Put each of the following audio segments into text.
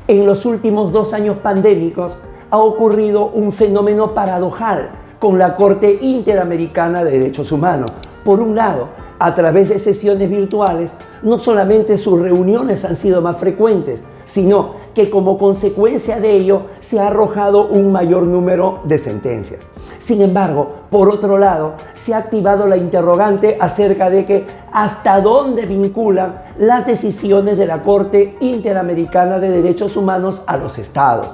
En los últimos 2 años pandémicos ha ocurrido un fenómeno paradojal con la Corte Interamericana de Derechos Humanos. Por un lado, a través de sesiones virtuales, no solamente sus reuniones han sido más frecuentes, sino que como consecuencia de ello se ha arrojado un mayor número de sentencias. Sin embargo, por otro lado, se ha activado la interrogante acerca de que hasta dónde vinculan las decisiones de la Corte Interamericana de Derechos Humanos a los estados.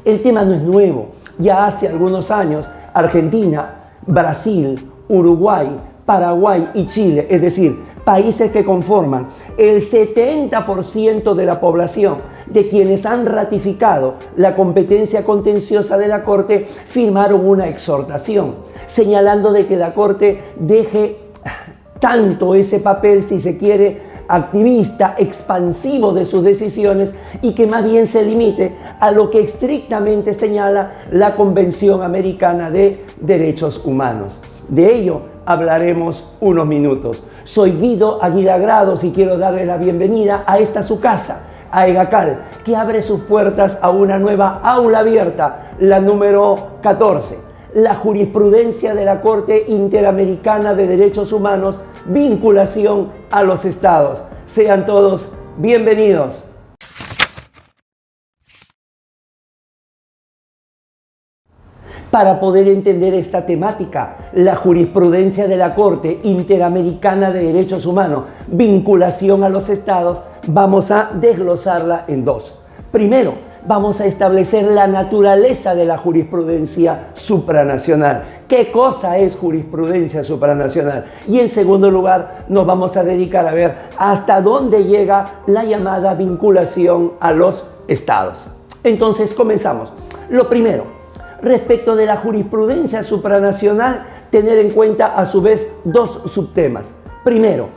El tema no es nuevo. Ya hace algunos años, Argentina, Brasil, Uruguay, Paraguay y Chile, es decir, países que conforman el 70% de la población de quienes han ratificado la competencia contenciosa de la Corte, firmaron una exhortación señalando de que la Corte deje tanto ese papel, si se quiere, activista, expansivo de sus decisiones y que más bien se limite a lo que estrictamente señala la Convención Americana de Derechos Humanos. De ello hablaremos unos minutos. Soy Guido Aguilar y quiero darle la bienvenida a esta su casa, a EGACAL, que abre sus puertas a una nueva aula abierta, la número 14, la jurisprudencia de la Corte Interamericana de Derechos Humanos, vinculación a los estados. Sean todos bienvenidos. Para poder entender esta temática, la jurisprudencia de la Corte Interamericana de Derechos Humanos, vinculación a los estados, vamos a desglosarla en dos. Primero, vamos a establecer la naturaleza de la jurisprudencia supranacional. ¿Qué cosa es jurisprudencia supranacional? Y en segundo lugar, nos vamos a dedicar a ver hasta dónde llega la llamada vinculación a los estados. Entonces, comenzamos. Lo primero, respecto de la jurisprudencia supranacional, tener en cuenta a su vez dos subtemas. Primero,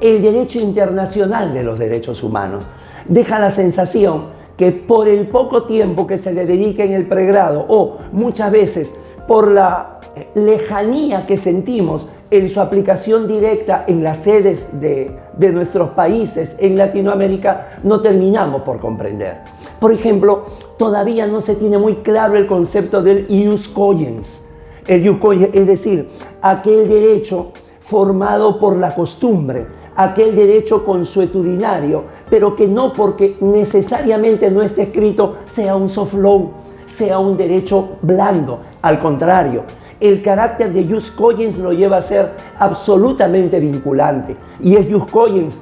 el derecho internacional de los derechos humanos. Deja la sensación que por el poco tiempo que se le dedica en el pregrado o muchas veces por la lejanía que sentimos en su aplicación directa en las sedes de nuestros países en Latinoamérica, no terminamos por comprender. Por ejemplo, todavía no se tiene muy claro el concepto del ius cogens. El ius cogens, es decir, aquel derecho formado por la costumbre, aquel derecho consuetudinario, pero que no porque necesariamente no esté escrito sea un soft law, sea un derecho blando. Al contrario, el carácter de ius cogens lo lleva a ser absolutamente vinculante. Y es ius cogens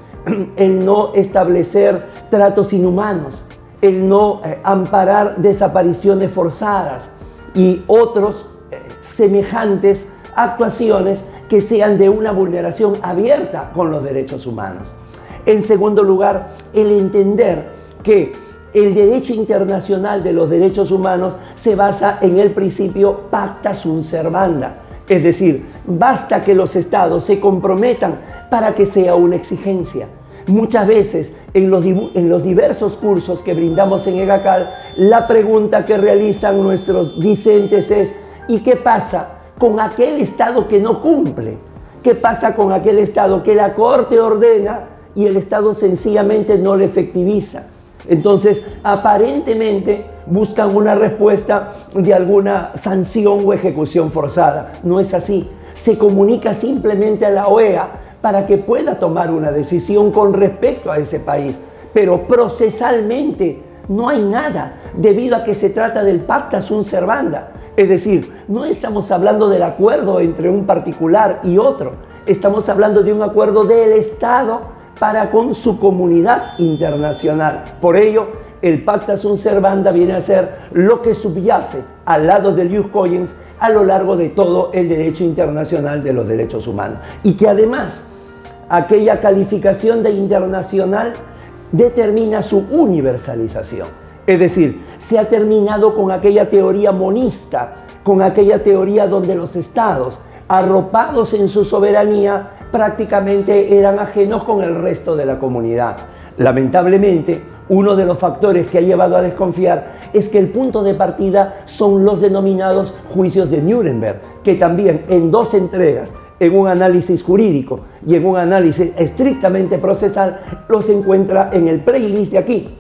el no establecer tratos inhumanos, el no amparar desapariciones forzadas y otros semejantes actuaciones que sean de una vulneración abierta con los derechos humanos. En segundo lugar, el entender que el derecho internacional de los derechos humanos se basa en el principio pacta sunt servanda, es decir, basta que los estados se comprometan para que sea una exigencia. Muchas veces en los diversos cursos que brindamos en EGACAL, la pregunta que realizan nuestros discentes es ¿y qué pasa con aquel estado que no cumple? ¿Qué pasa con aquel estado que la Corte ordena y el estado sencillamente no lo efectiviza? Entonces, aparentemente buscan una respuesta de alguna sanción o ejecución forzada. No es así. Se comunica simplemente a la OEA para que pueda tomar una decisión con respecto a ese país. Pero procesalmente no hay nada, debido a que se trata del pacta sunt servanda. Es decir, no estamos hablando del acuerdo entre un particular y otro. Estamos hablando de un acuerdo del Estado para con su comunidad internacional. Por ello, el pacta sunt servanda viene a ser lo que subyace al lado del ius cogens a lo largo de todo el derecho internacional de los derechos humanos. Y que además, aquella calificación de internacional determina su universalización. Es decir, se ha terminado con aquella teoría monista, con aquella teoría donde los estados, arropados en su soberanía, prácticamente eran ajenos con el resto de la comunidad. Lamentablemente, uno de los factores que ha llevado a desconfiar es que el punto de partida son los denominados juicios de Nuremberg, que también en dos entregas, en un análisis jurídico y en un análisis estrictamente procesal, los encuentra en el playlist de aquí,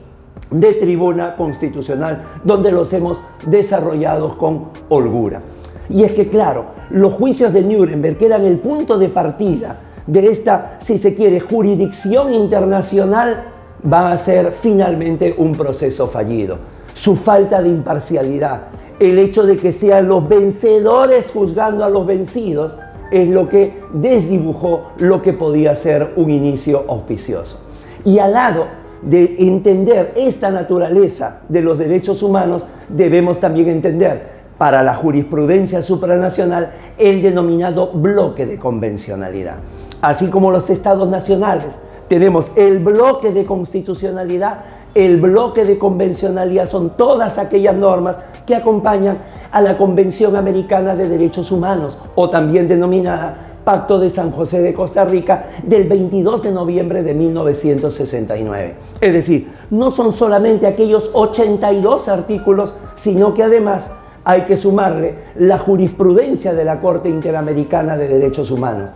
de tribuna constitucional, donde los hemos desarrollado con holgura. Y es que, claro, los juicios de Nuremberg, que eran el punto de partida de esta, si se quiere, jurisdicción internacional, va a ser finalmente un proceso fallido. Su falta de imparcialidad, el hecho de que sean los vencedores juzgando a los vencidos, es lo que desdibujó lo que podía ser un inicio auspicioso. Y al lado de entender esta naturaleza de los derechos humanos, debemos también entender, para la jurisprudencia supranacional, el denominado bloque de convencionalidad. Así como los estados nacionales, tenemos el bloque de constitucionalidad, el bloque de convencionalidad son todas aquellas normas que acompañan a la Convención Americana de Derechos Humanos, o también denominada Pacto de San José de Costa Rica, del 22 de noviembre de 1969. Es decir, no son solamente aquellos 82 artículos, sino que además hay que sumarle la jurisprudencia de la Corte Interamericana de Derechos Humanos.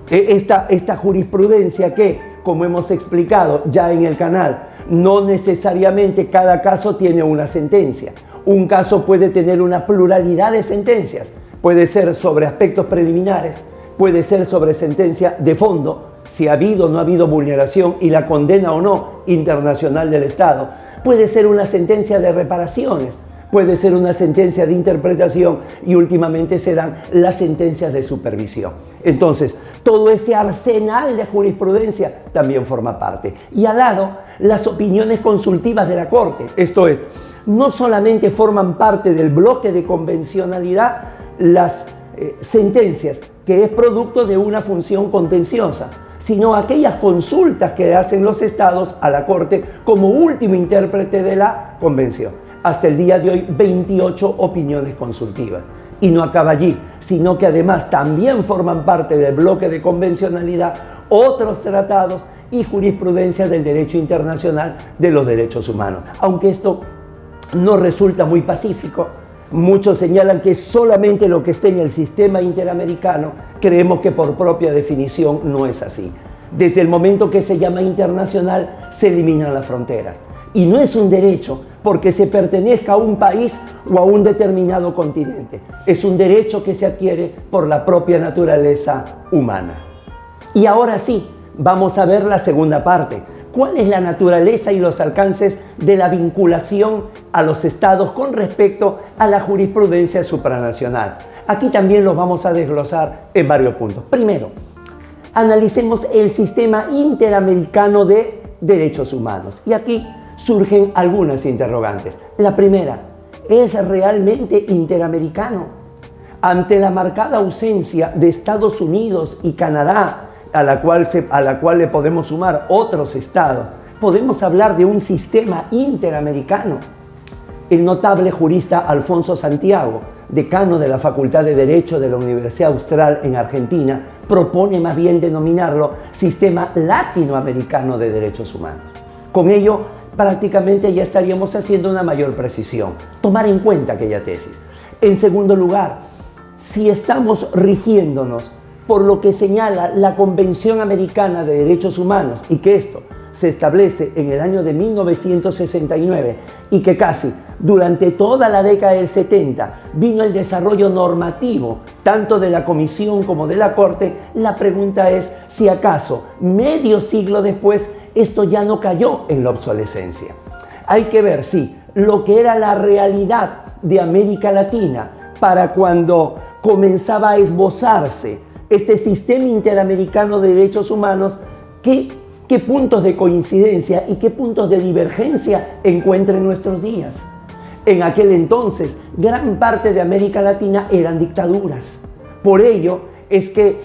Esta jurisprudencia que, como hemos explicado ya en el canal, no necesariamente cada caso tiene una sentencia. Un caso puede tener una pluralidad de sentencias. Puede ser sobre aspectos preliminares, puede ser sobre sentencia de fondo, si ha habido o no ha habido vulneración y la condena o no internacional del Estado. Puede ser una sentencia de reparaciones, puede ser una sentencia de interpretación y últimamente se dan las sentencias de supervisión. Entonces, todo ese arsenal de jurisprudencia también forma parte. Y al lado, las opiniones consultivas de la Corte. Esto es, no solamente forman parte del bloque de convencionalidad las sentencias, que es producto de una función contenciosa, sino aquellas consultas que hacen los estados a la Corte como último intérprete de la Convención. Hasta el día de hoy, 28 opiniones consultivas. Y no acaba allí, sino que además también forman parte del bloque de convencionalidad otros tratados y jurisprudencia del derecho internacional de los derechos humanos. Aunque esto no resulta muy pacífico, muchos señalan que solamente lo que esté en el sistema interamericano, creemos que por propia definición no es así. Desde el momento que se llama internacional, se eliminan las fronteras. Y no es un derecho porque se pertenezca a un país o a un determinado continente. Es un derecho que se adquiere por la propia naturaleza humana. Y ahora sí, vamos a ver la segunda parte. ¿Cuál es la naturaleza y los alcances de la vinculación a los estados con respecto a la jurisprudencia supranacional? Aquí también los vamos a desglosar en varios puntos. Primero, analicemos el sistema interamericano de derechos humanos. Y aquí surgen algunas interrogantes. La primera, ¿es realmente interamericano? Ante la marcada ausencia de Estados Unidos y Canadá, a la cual le podemos sumar otros estados, podemos hablar de un sistema interamericano. El notable jurista Alfonso Santiago, decano de la Facultad de Derecho de la Universidad Austral en Argentina, propone más bien denominarlo Sistema Latinoamericano de Derechos Humanos. Con ello, prácticamente ya estaríamos haciendo una mayor precisión. Tomar en cuenta aquella tesis. En segundo lugar, si estamos rigiéndonos por lo que señala la Convención Americana de Derechos Humanos y que esto se establece en el año de 1969 y que casi durante toda la década del 70 vino el desarrollo normativo tanto de la Comisión como de la Corte, la pregunta es si acaso medio siglo después esto ya no cayó en la obsolescencia. Hay que ver si lo que era la realidad de América Latina para cuando comenzaba a esbozarse este sistema interamericano de derechos humanos, ¿qué puntos de coincidencia y qué puntos de divergencia encuentra en nuestros días? En aquel entonces, gran parte de América Latina eran dictaduras. Por ello es que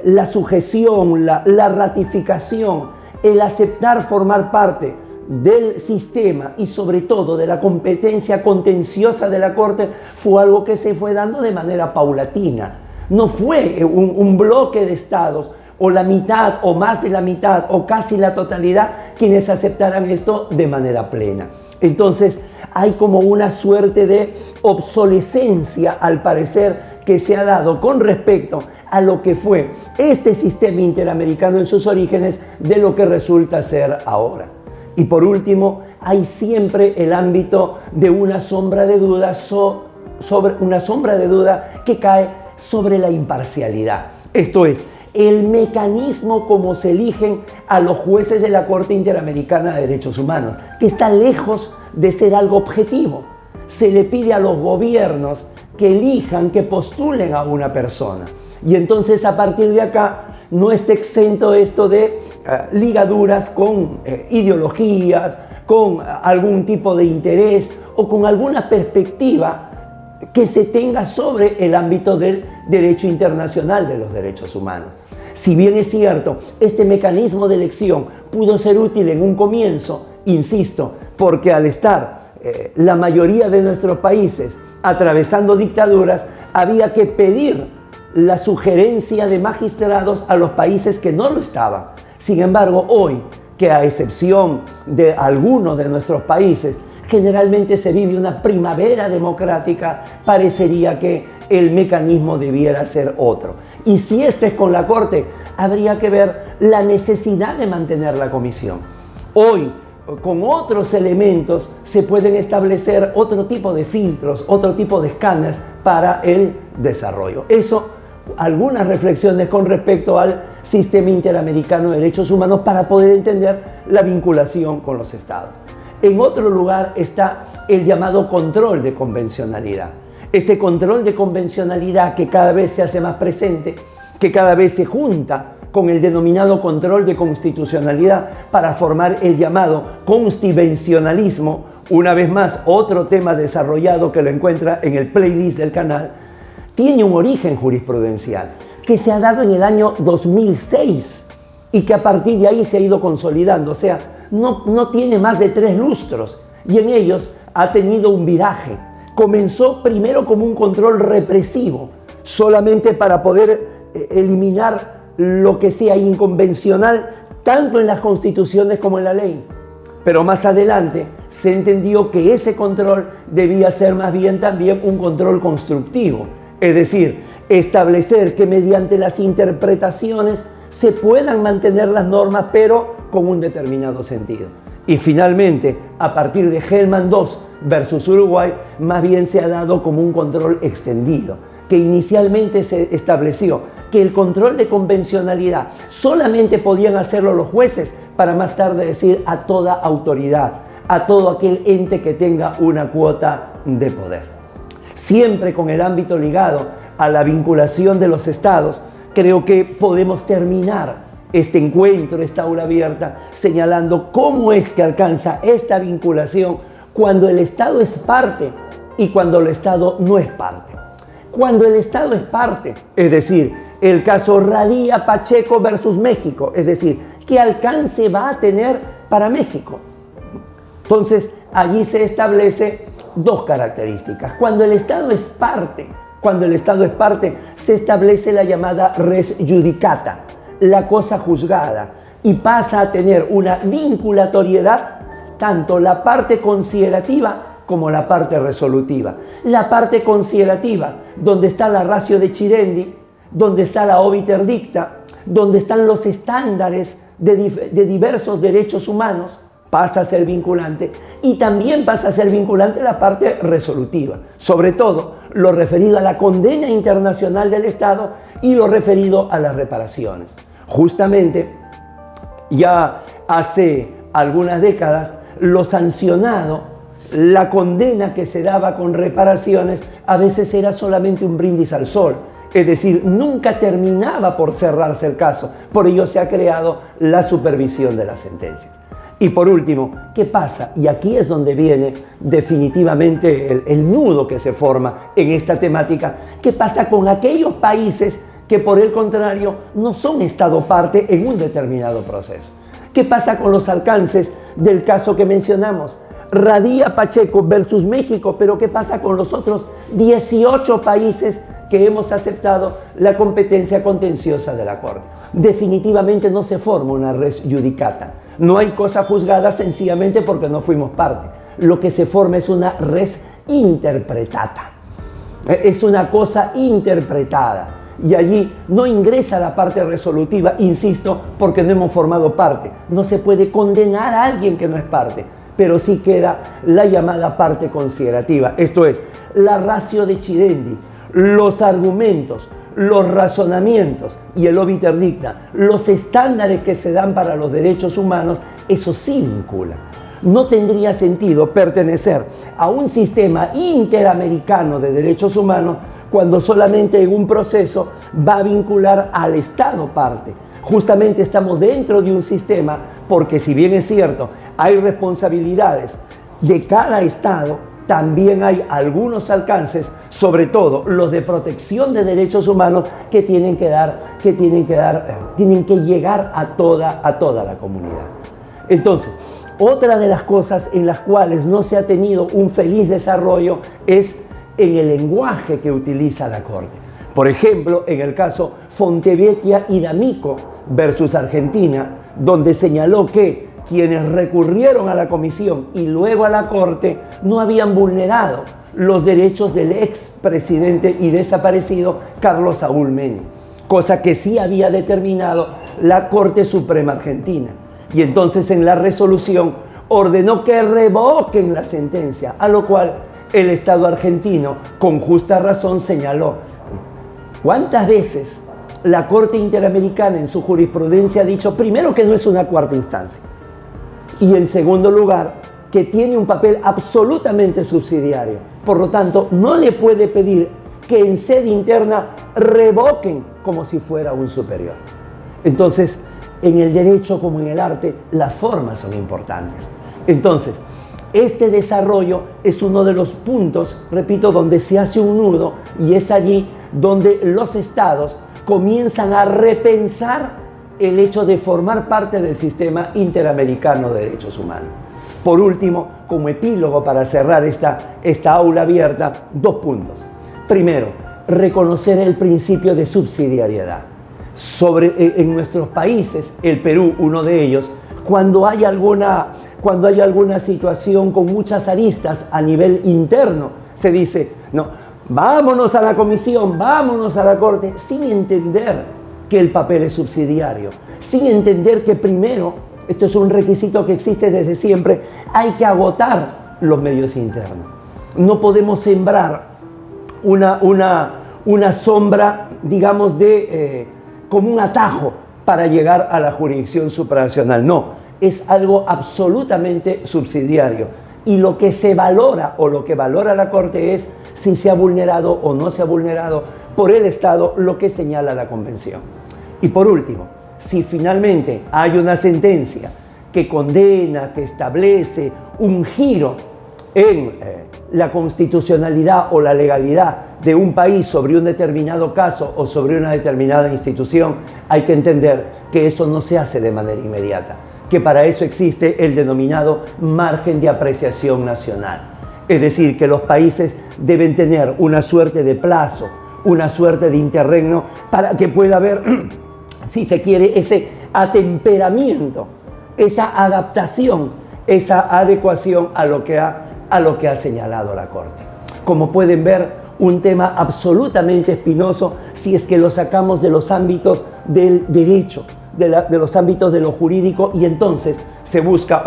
la sujeción, la ratificación, el aceptar formar parte del sistema y sobre todo de la competencia contenciosa de la Corte fue algo que se fue dando de manera paulatina. No fue un bloque de estados o la mitad o más de la mitad o casi la totalidad quienes aceptaran esto de manera plena. Entonces hay como una suerte de obsolescencia al parecer que se ha dado con respecto a lo que fue este sistema interamericano en sus orígenes de lo que resulta ser ahora. Y por último, hay siempre el ámbito de una sombra de duda que cae sobre la imparcialidad. Esto es, el mecanismo como se eligen a los jueces de la Corte Interamericana de Derechos Humanos, que está lejos de ser algo objetivo. Se le pide a los gobiernos que elijan, que postulen a una persona. Y entonces a partir de acá no está exento esto de ligaduras con ideologías, con algún tipo de interés o con alguna perspectiva que se tenga sobre el ámbito del derecho internacional de los derechos humanos. Si bien es cierto, este mecanismo de elección pudo ser útil en un comienzo, insisto, porque al estar la mayoría de nuestros países atravesando dictaduras, había que pedir la sugerencia de magistrados a los países que no lo estaban. Sin embargo, hoy, que a excepción de algunos de nuestros países, generalmente se vive una primavera democrática, parecería que el mecanismo debiera ser otro. Y si esto es con la Corte, habría que ver la necesidad de mantener la comisión. Hoy, con otros elementos, se pueden establecer otro tipo de filtros, otro tipo de escáneres para el desarrollo. Eso, algunas reflexiones con respecto al sistema interamericano de derechos humanos para poder entender la vinculación con los estados. En otro lugar está el llamado control de convencionalidad. Este control de convencionalidad que cada vez se hace más presente, que cada vez se junta con el denominado control de constitucionalidad para formar el llamado constivencionalismo, una vez más otro tema desarrollado que lo encuentra en el playlist del canal, tiene un origen jurisprudencial que se ha dado en el año 2006 y que a partir de ahí se ha ido consolidando, o sea, no tiene más de 3 lustros y en ellos ha tenido un viraje. Comenzó primero como un control represivo, solamente para poder eliminar lo que sea inconvencional, tanto en las constituciones como en la ley. Pero más adelante se entendió que ese control debía ser más bien también un control constructivo, es decir, establecer que mediante las interpretaciones se puedan mantener las normas, pero con un determinado sentido. Y finalmente, a partir de Hellman II versus Uruguay, más bien se ha dado como un control extendido, que inicialmente se estableció que el control de convencionalidad solamente podían hacerlo los jueces, para más tarde decir a toda autoridad, a todo aquel ente que tenga una cuota de poder. Siempre con el ámbito ligado a la vinculación de los estados, creo que podemos terminar este encuentro, esta aula abierta, señalando cómo es que alcanza esta vinculación cuando el Estado es parte y cuando el Estado no es parte. Cuando el Estado es parte, es decir, el caso Radía Pacheco versus México, es decir, ¿qué alcance va a tener para México? Entonces, allí se establece 2 características. Cuando el Estado es parte, se establece la llamada res judicata, la cosa juzgada, y pasa a tener una vinculatoriedad tanto la parte considerativa como la parte resolutiva. La parte considerativa, donde está la ratio de Chirendi, donde está la obiter dicta, donde están los estándares de diversos derechos humanos, pasa a ser vinculante, y también pasa a ser vinculante la parte resolutiva, sobre todo lo referido a la condena internacional del Estado y lo referido a las reparaciones. Justamente, ya hace algunas décadas, lo sancionado, la condena que se daba con reparaciones, a veces era solamente un brindis al sol. Es decir, nunca terminaba por cerrarse el caso. Por ello se ha creado la supervisión de las sentencias. Y por último, ¿qué pasa? Y aquí es donde viene definitivamente el nudo que se forma en esta temática. ¿Qué pasa con aquellos países que por el contrario no son Estado parte en un determinado proceso? ¿Qué pasa con los alcances del caso que mencionamos? Radía Pacheco versus México, pero ¿qué pasa con los otros 18 países que hemos aceptado la competencia contenciosa de la Corte? Definitivamente no se forma una res judicata. No hay cosa juzgada sencillamente porque no fuimos parte. Lo que se forma es una res interpretata. Es una cosa interpretada. y allí no ingresa la parte resolutiva, insisto, porque no hemos formado parte. No se puede condenar a alguien que no es parte, pero sí queda la llamada parte considerativa, esto es, la ratio decidendi, los argumentos, los razonamientos y el obiter dicta, los estándares que se dan para los derechos humanos, eso sí vincula. No tendría sentido pertenecer a un sistema interamericano de derechos humanos cuando solamente en un proceso va a vincular al Estado parte. Justamente estamos dentro de un sistema porque, si bien es cierto, hay responsabilidades de cada Estado, también hay algunos alcances, sobre todo los de protección de derechos humanos, que tienen que llegar a toda la comunidad. Entonces, otra de las cosas en las cuales no se ha tenido un feliz desarrollo es en el lenguaje que utiliza la Corte. Por ejemplo, en el caso Fontevecchia y D'Amico versus Argentina, donde señaló que quienes recurrieron a la comisión y luego a la Corte no habían vulnerado los derechos del expresidente y desaparecido Carlos Saúl Menem, cosa que sí había determinado la Corte Suprema Argentina. Y entonces en la resolución ordenó que revoquen la sentencia, a lo cual el Estado argentino, con justa razón, señaló: ¿cuántas veces la Corte Interamericana en su jurisprudencia ha dicho, primero, que no es una cuarta instancia, y en segundo lugar, que tiene un papel absolutamente subsidiario? Por lo tanto, no le puede pedir que en sede interna revoquen como si fuera un superior. Entonces, en el derecho como en el arte, las formas son importantes. Entonces, este desarrollo es uno de los puntos, repito, donde se hace un nudo, y es allí donde los estados comienzan a repensar el hecho de formar parte del sistema interamericano de derechos humanos. Por último, como epílogo para cerrar esta aula abierta, 2 puntos. Primero, reconocer el principio de subsidiariedad. En nuestros países, el Perú, uno de ellos, cuando hay alguna situación con muchas aristas a nivel interno, se dice, no, vámonos a la comisión, vámonos a la Corte, sin entender que el papel es subsidiario, sin entender que primero, esto es un requisito que existe desde siempre, hay que agotar los medios internos. No podemos sembrar una sombra, digamos, como un atajo para llegar a la jurisdicción supranacional. No, es algo absolutamente subsidiario. Y lo que se valora o lo que valora la Corte es si se ha vulnerado o no se ha vulnerado por el Estado lo que señala la Convención. Y por último, si finalmente hay una sentencia que condena, que establece un giro en la constitucionalidad o la legalidad de un país sobre un determinado caso o sobre una determinada institución, hay que entender que eso no se hace de manera inmediata, que para eso existe el denominado margen de apreciación nacional. Es decir, que los países deben tener una suerte de plazo, una suerte de interregno para que pueda haber, si se quiere, ese atemperamiento, esa adaptación, esa adecuación a lo que ha señalado la Corte. Como pueden ver, un tema absolutamente espinoso si es que lo sacamos de los ámbitos del derecho, de los ámbitos de lo jurídico, y entonces se busca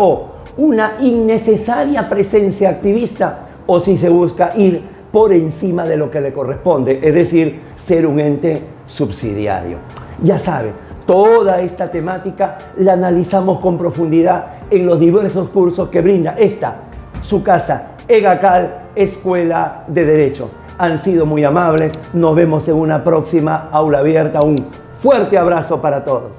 una innecesaria presencia activista o si se busca ir por encima de lo que le corresponde, es decir, ser un ente subsidiario. Ya saben, toda esta temática la analizamos con profundidad en los diversos cursos que brinda su casa, EGACAL, Escuela de Derecho. Han sido muy amables, nos vemos en una próxima aula abierta. Un fuerte abrazo para todos.